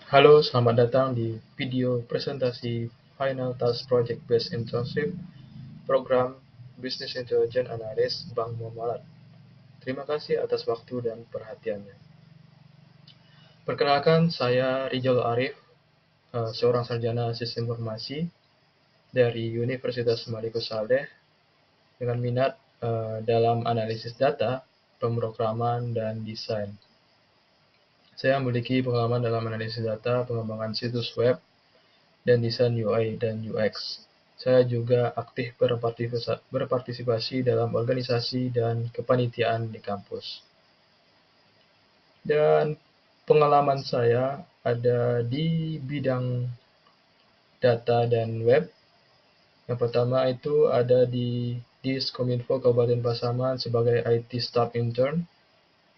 Halo, selamat datang di video presentasi Final Task Project Based Internship Program Business Intelligence Analyst Bank Muamalat. Terima kasih atas waktu dan perhatiannya. Perkenalkan, saya Rijal Arif, seorang sarjana sistem informasi dari Universitas Maliku Saleh dengan minat dalam analisis data, pemrograman, dan desain. Saya memiliki pengalaman dalam analisis data, pengembangan situs web, dan desain UI dan UX. Saya juga aktif berpartisipasi dalam organisasi dan kepanitiaan di kampus. Dan pengalaman saya ada di bidang data dan web. Yang pertama itu ada di Diskominfo Kabupaten Pasaman sebagai IT Staff Intern.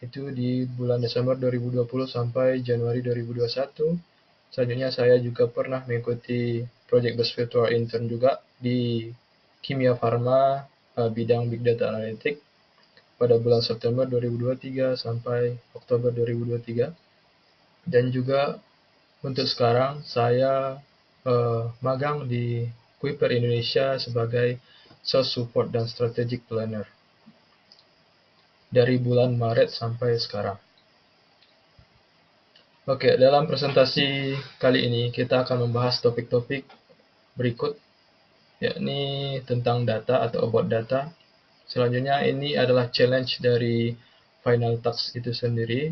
Itu di bulan Desember 2020 sampai Januari 2021. Selanjutnya saya juga pernah mengikuti Project Based Virtual Intern juga di Kimia Farma bidang Big Data Analytics pada bulan September 2023 sampai Oktober 2023. Dan juga untuk sekarang saya magang di Kuiper Indonesia sebagai Sales Support dan Strategic Planner dari bulan Maret sampai sekarang. Oke, dalam presentasi kali ini kita akan membahas topik-topik berikut, yakni tentang data atau about data. Selanjutnya ini adalah challenge dari final task itu sendiri.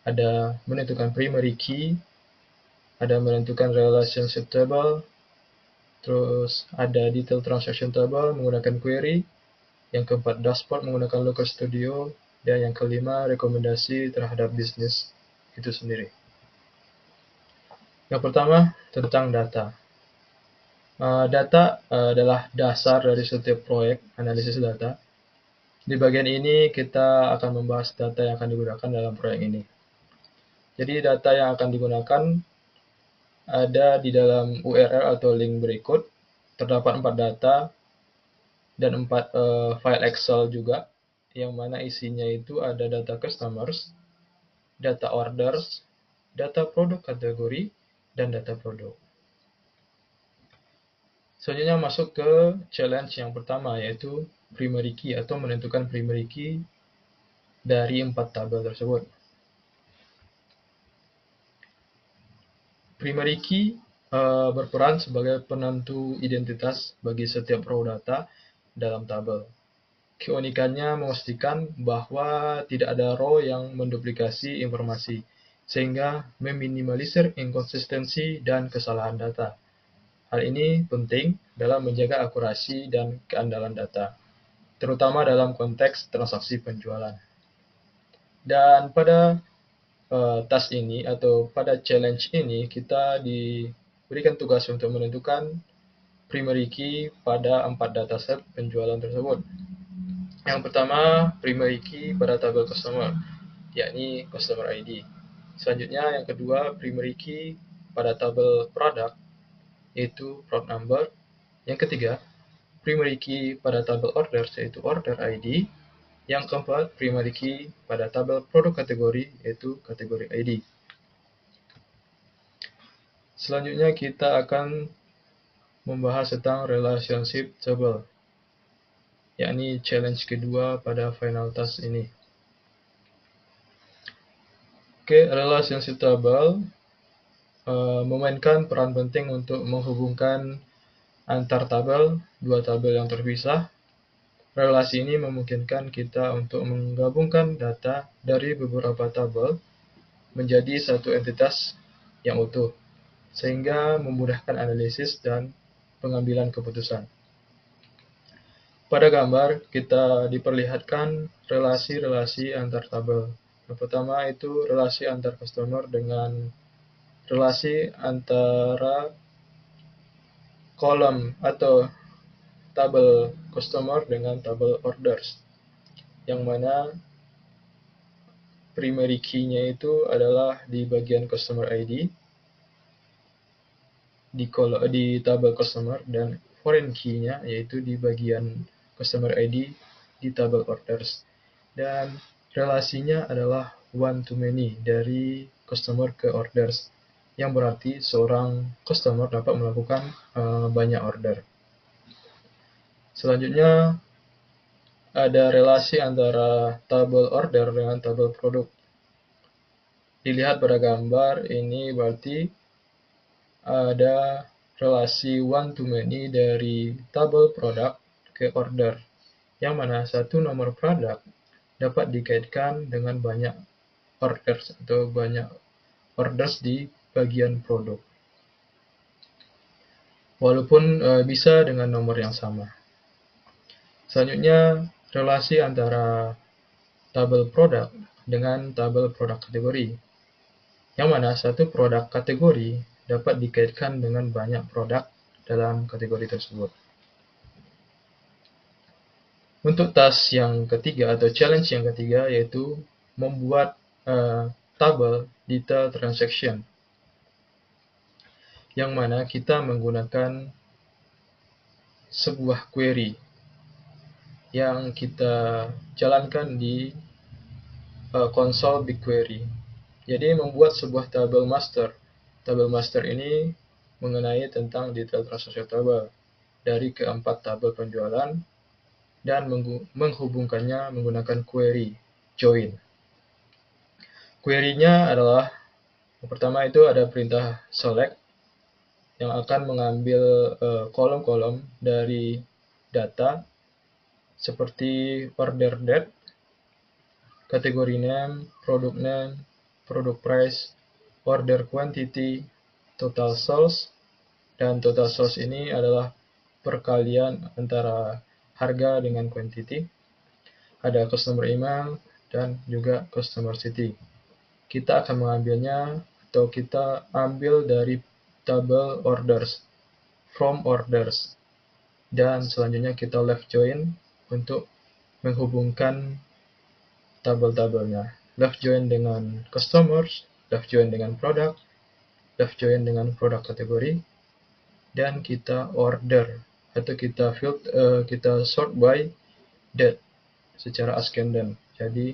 Ada menentukan primary key, ada menentukan relationship table, terus ada detail transaction table menggunakan query, yang keempat dashboard menggunakan local studio, dan yang kelima rekomendasi terhadap bisnis itu sendiri. Yang pertama tentang data. Data adalah dasar dari setiap proyek analisis data. Di bagian ini kita akan membahas data yang akan digunakan dalam proyek ini. Jadi data yang akan digunakan ada di dalam URL atau link berikut. Terdapat 4 data dan 4 file Excel juga, yang mana isinya itu ada data customers, data orders, data produk kategori, dan data produk. Selanjutnya masuk ke challenge yang pertama, yaitu primary key atau menentukan primary key dari 4 tabel tersebut. Primary key berperan sebagai penentu identitas bagi setiap row data dalam tabel. Keunikannya memastikan bahwa tidak ada row yang menduplikasi informasi, sehingga meminimalisir inkonsistensi dan kesalahan data. Hal ini penting dalam menjaga akurasi dan keandalan data, terutama dalam konteks transaksi penjualan. Dan pada task ini atau pada challenge ini kita diberikan tugas untuk menentukan primary key pada 4 dataset penjualan tersebut. Yang pertama, primary key pada tabel customer, yakni customer ID. Selanjutnya yang kedua, primary key pada tabel product, yaitu product number. Yang ketiga, primary key pada tabel orders, yaitu order ID. Yang keempat, primary key pada tabel produk kategori, yaitu kategori ID. Selanjutnya kita akan membahas tentang relationship table, yakni challenge kedua pada final task ini. Oke, relationship table memainkan peran penting untuk menghubungkan antar tabel, dua tabel yang terpisah. Relasi ini memungkinkan kita untuk menggabungkan data dari beberapa tabel menjadi satu entitas yang utuh, sehingga memudahkan analisis dan pengambilan keputusan. Pada gambar, kita diperlihatkan relasi-relasi antar tabel. Yang pertama itu relasi antar customer dengan relasi antara kolom atau tabel customer dengan tabel orders, yang mana primary key-nya itu adalah di bagian customer ID di tabel customer, dan foreign key-nya yaitu di bagian customer ID di tabel orders. Dan relasinya adalah one to many dari customer ke orders. yang berarti seorang customer dapat melakukan banyak order. Selanjutnya ada relasi antara tabel order dengan tabel produk. Dilihat pada gambar ini berarti ada relasi one to many dari tabel produk ke order, yang mana satu nomor produk dapat dikaitkan dengan banyak orders atau banyak orders di bagian produk, walaupun bisa dengan nomor yang sama. Selanjutnya, relasi antara tabel produk dengan tabel produk kategori, yang mana satu produk kategori dapat dikaitkan dengan banyak produk dalam kategori tersebut. Untuk task yang ketiga atau challenge yang ketiga yaitu membuat tabel detail transaction, yang mana kita menggunakan sebuah query yang kita jalankan di konsol BigQuery. Jadi membuat sebuah tabel master. Tabel master ini mengenai tentang detail transaksi tabel dari keempat tabel penjualan dan menghubungkannya menggunakan query join. Query-nya adalah yang pertama itu ada perintah select yang akan mengambil kolom-kolom dari data seperti order date, kategori name, product price, order quantity, total sales, dan total sales ini adalah perkalian antara harga dengan quantity. Ada customer email dan juga customer city. Kita akan mengambilnya atau kita ambil dari tabel orders, from orders, dan selanjutnya kita left join untuk menghubungkan tabel-tabelnya. Left join dengan customers, left join dengan produk, left join dengan produk kategori, dan kita order atau kita sort by date secara ascendant. Jadi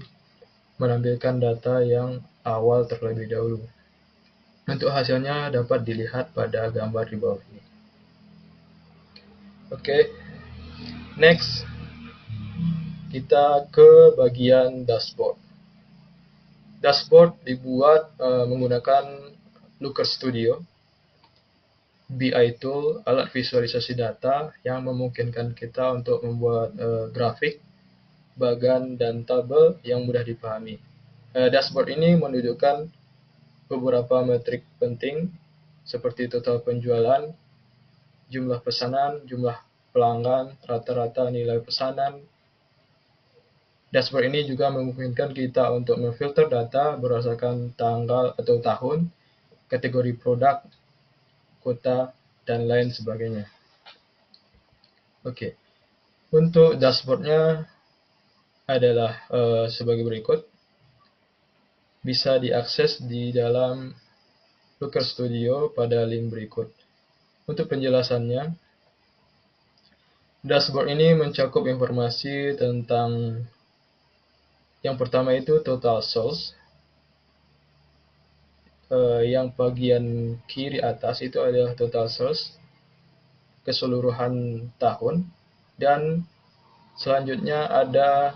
menampilkan data yang awal terlebih dahulu. Untuk hasilnya dapat dilihat pada gambar di bawah ini. Oke, next kita ke bagian dashboard. Dashboard dibuat menggunakan Looker Studio, BI tool, alat visualisasi data yang memungkinkan kita untuk membuat grafik, bagan, dan tabel yang mudah dipahami. Dashboard ini menunjukkan beberapa metrik penting seperti total penjualan, jumlah pesanan, jumlah pelanggan, rata-rata nilai pesanan. Dashboard ini juga memungkinkan kita untuk memfilter data berdasarkan tanggal atau tahun, kategori produk, kota, dan lain sebagainya. Oke, untuk dashboardnya adalah sebagai berikut. Bisa diakses di dalam Looker Studio pada link berikut. Untuk penjelasannya, dashboard ini mencakup informasi tentang yang pertama itu total sales. Yang bagian kiri atas itu adalah total sales keseluruhan tahun, dan selanjutnya ada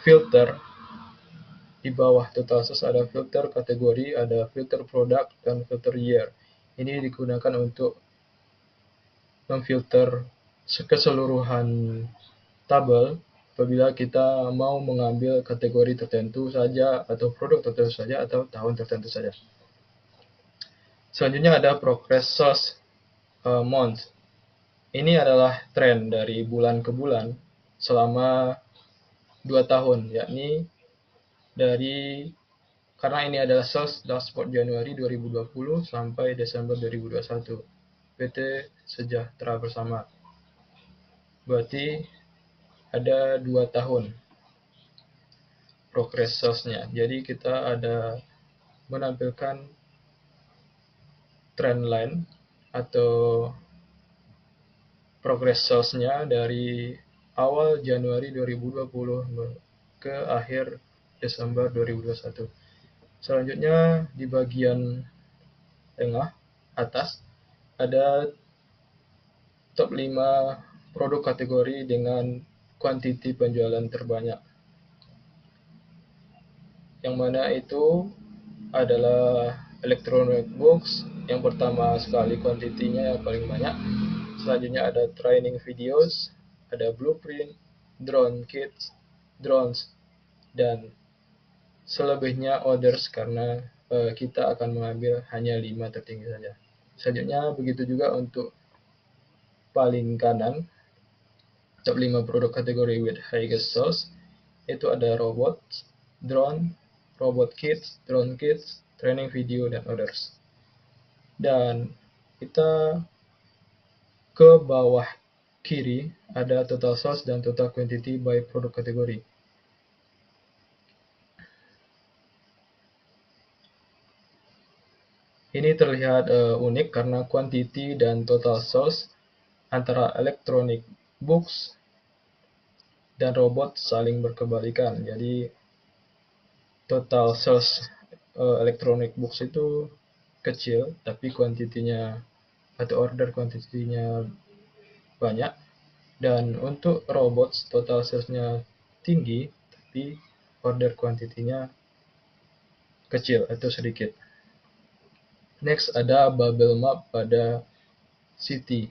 filter. Di bawah total sales ada filter kategori, ada filter produk, dan filter year. Ini digunakan untuk memfilter keseluruhan tabel apabila kita mau mengambil kategori tertentu saja atau produk tertentu saja atau tahun tertentu saja. Selanjutnya ada progress sales month. Ini adalah tren dari bulan ke bulan selama 2 tahun, yakni karena ini adalah sales dashboard Januari 2020 sampai Desember 2021. PT Sejahtera Bersama. Berarti ada 2 tahun progress sales-nya. Jadi kita ada menampilkan trend line atau progress sales-nya dari awal Januari 2020 ke akhir Desember 2021. Selanjutnya di bagian tengah atas ada top 5 produk kategori dengan kuantiti penjualan terbanyak. Yang mana itu adalah electronic books. Yang pertama sekali kuantitinya yang paling banyak. Selanjutnya ada training videos, ada blueprint, drone kits, drones, dan selebihnya orders karena kita akan mengambil hanya 5 tertinggi saja. Selanjutnya begitu juga untuk paling kanan, top 5 produk kategori with highest sales, itu ada robot, drone, robot kits, drone kits, training video, dan others. Dan kita ke bawah kiri ada total sales dan total quantity by produk kategori. Ini terlihat unik karena quantity dan total sales antara electronic books dan robot saling berkebalikan. Jadi total sales electronic books itu kecil, tapi kuantitinya atau order kuantitinya banyak. Dan untuk robot total salesnya tinggi, tapi order kuantitinya kecil atau sedikit. Next ada bubble map pada city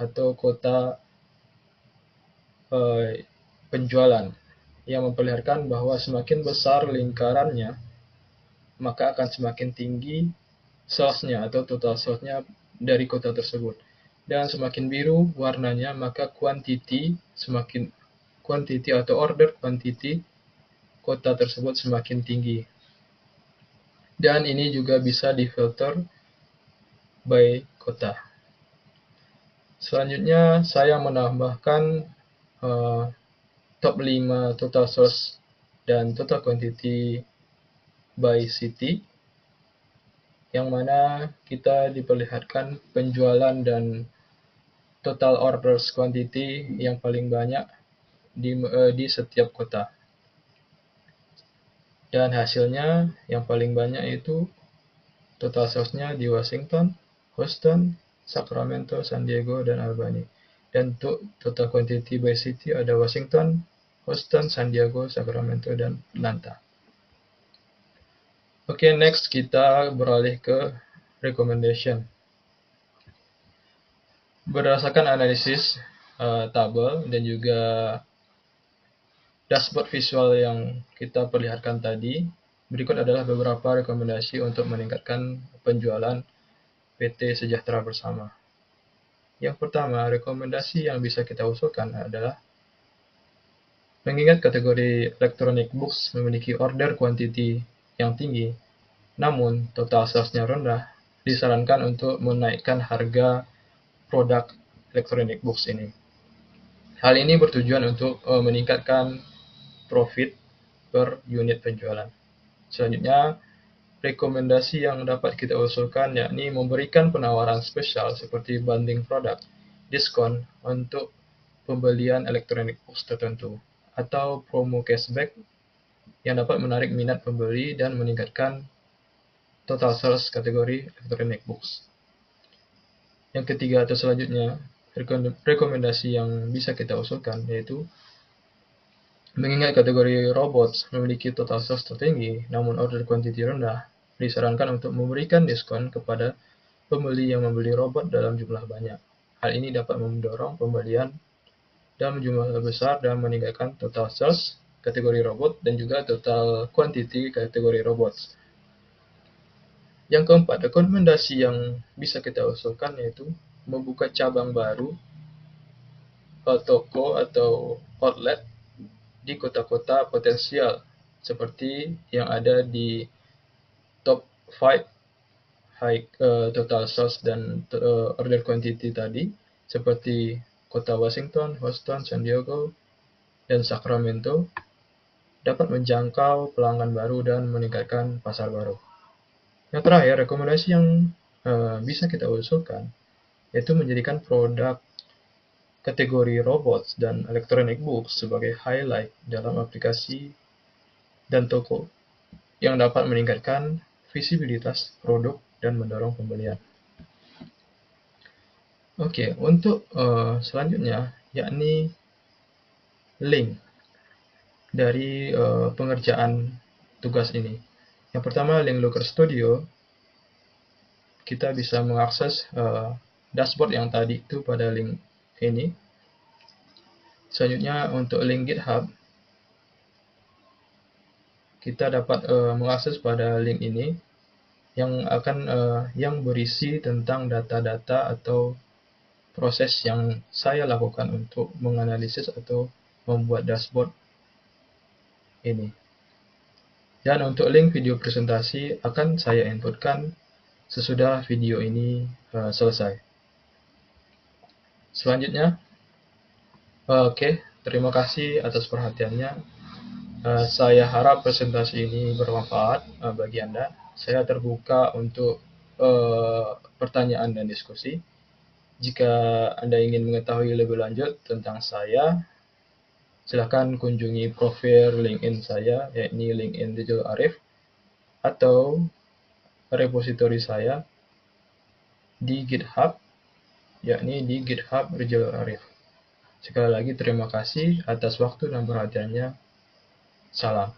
atau kota penjualan yang memperlihatkan bahwa semakin besar lingkarannya maka akan semakin tinggi salesnya atau total salesnya dari kota tersebut. Dan semakin biru warnanya maka quantity atau order quantity kota tersebut semakin tinggi. Dan ini juga bisa difilter by kota. Selanjutnya saya menambahkan top 5 total sales dan total quantity by city, yang mana kita diperlihatkan penjualan dan total orders quantity yang paling banyak di setiap kota. Dan hasilnya yang paling banyak itu total salesnya di Washington, Houston, Sacramento, San Diego, dan Albany. Dan untuk total quantity by city ada Washington, Houston, San Diego, Sacramento, dan Atlanta. Oke, next kita beralih ke recommendation. Berdasarkan analisis tabel dan juga dashboard visual yang kita perlihatkan tadi, berikut adalah beberapa rekomendasi untuk meningkatkan penjualan PT Sejahtera Bersama. Yang pertama, rekomendasi yang bisa kita usulkan adalah mengingat kategori electronic books memiliki order quantity yang tinggi, namun total salesnya rendah, disarankan untuk menaikkan harga produk electronic books ini. Hal ini bertujuan untuk meningkatkan profit per unit penjualan. Selanjutnya, rekomendasi yang dapat kita usulkan yakni memberikan penawaran spesial seperti bundling produk, diskon untuk pembelian electronic books tertentu, atau promo cashback yang dapat menarik minat pembeli dan meningkatkan total sales kategori electronic books. Yang ketiga atau selanjutnya, rekomendasi yang bisa kita usulkan yaitu mengingat kategori robots memiliki total sales tertinggi namun order quantity rendah, disarankan untuk memberikan diskon kepada pembeli yang membeli robot dalam jumlah banyak. Hal ini dapat mendorong pembelian dalam jumlah besar dan meningkatkan total sales kategori robot dan juga total quantity kategori robots. Yang keempat, rekomendasi yang bisa kita usulkan yaitu membuka cabang baru toko atau outlet di kota-kota potensial seperti yang ada di top 5 high total sales dan order quantity tadi, seperti kota Washington, Houston, San Diego, dan Sacramento, dapat menjangkau pelanggan baru dan meningkatkan pasar baru. Yang terakhir, rekomendasi yang bisa kita usulkan yaitu menjadikan produk kategori robots dan electronic books sebagai highlight dalam aplikasi dan toko yang dapat meningkatkan visibilitas produk dan mendorong pembelian. Oke, untuk selanjutnya yakni link dari pengerjaan tugas ini. Yang pertama, link Looker Studio. Kita bisa mengakses dashboard yang tadi itu pada link ini. Selanjutnya untuk link GitHub, kita dapat mengakses pada link ini yang berisi tentang data-data atau proses yang saya lakukan untuk menganalisis atau membuat dashboard ini. Dan untuk link video presentasi akan saya inputkan sesudah video ini selesai. Selanjutnya, oke, terima kasih atas perhatiannya. Saya harap presentasi ini bermanfaat bagi Anda. Saya terbuka untuk pertanyaan dan diskusi. Jika Anda ingin mengetahui lebih lanjut tentang saya, silakan kunjungi profil LinkedIn saya, yakni LinkedIn Rizal Arif, atau repositori saya di GitHub, yakni di GitHub Rizal Arif. Sekali lagi terima kasih atas waktu dan perhatiannya. Salam.